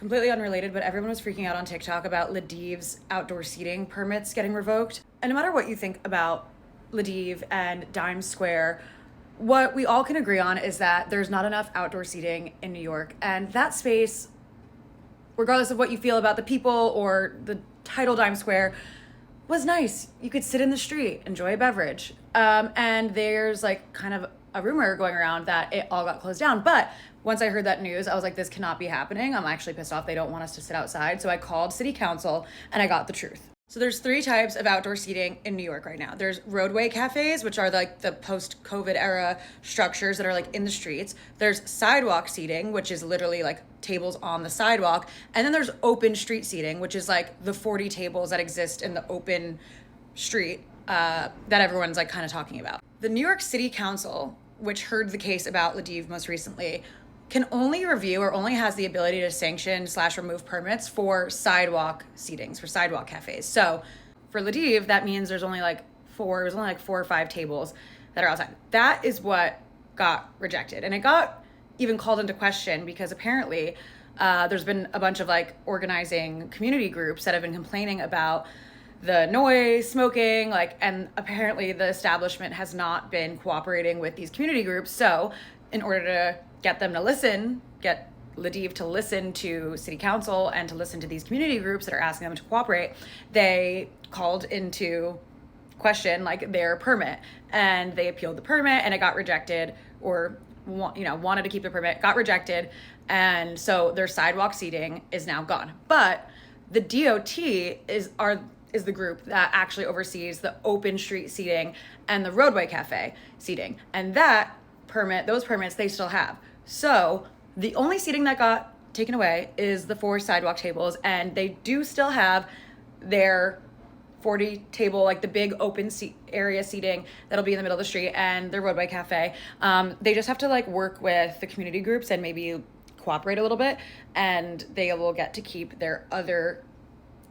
Completely unrelated, but everyone was freaking out on TikTok about Ladiv's outdoor seating permits getting revoked. And no matter what you think about Ladiv and Dime Square, what we all can agree on is that there's not enough outdoor seating in New York. And that space, regardless of what you feel about the people or the title Dime Square, was nice. You could sit in the street, enjoy a beverage. And there's like kind of a rumor going around that it all got closed down. But once I heard that news, I was like, this cannot be happening. I'm actually pissed off. They don't want us to sit outside. So I called city council and I got the truth. So there's 3 types of outdoor seating in New York right now. There's roadway cafes, which are like the post-COVID era structures that are like in the streets. There's sidewalk seating, which is literally like tables on the sidewalk. And then there's open street seating, which is like the 40 tables that exist in the open street that everyone's like kind of talking about. The New York City Council, which heard the case about Ladiv most recently, can only review or only has the ability to sanction / remove permits for sidewalk seatings, for sidewalk cafes. So for Ladiv, that means there's only like 4 or 5 tables that are outside. That is what got rejected. And it got even called into question because apparently there's been a bunch of like organizing community groups that have been complaining about the noise, smoking, and apparently the establishment has not been cooperating with these community groups. So in order to get them to listen, get Ladiv to listen to city council and to listen to these community groups that are asking them to cooperate, they called into question like their permit, and they appealed the permit and it got rejected, or wanted to keep the permit, got rejected, and so their sidewalk seating is now gone. But the DOT is the group that actually oversees the open street seating and the roadway cafe seating, and those permits they still have. So the only seating that got taken away is the 4 sidewalk tables, and they do still have their 40 table, like the big open area seating that'll be in the middle of the street, and their roadway cafe. They just have to like work with the community groups and maybe cooperate a little bit, and they will get to keep their other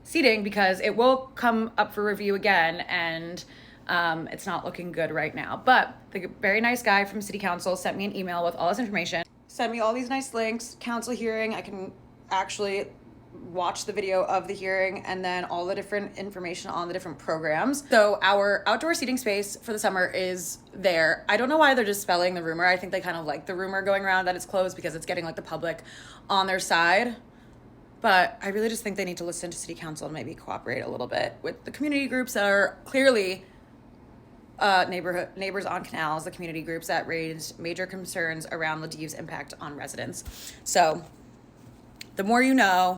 seating because it will come up for review again, and it's not looking good right now. But the very nice guy from city council sent me an email with all this information, sent me all these nice links, council hearing. I can actually watch the video of the hearing and then all the different information on the different programs. So our outdoor seating space for the summer is there. I don't know why they're just spelling the rumor. I think they kind of like the rumor going around that it's closed because it's getting like the public on their side. But I really just think they need to listen to city council and maybe cooperate a little bit with the community groups that are clearly neighbors on canals, the community groups that raised major concerns around Ladiv's impact on residents. So the more you know.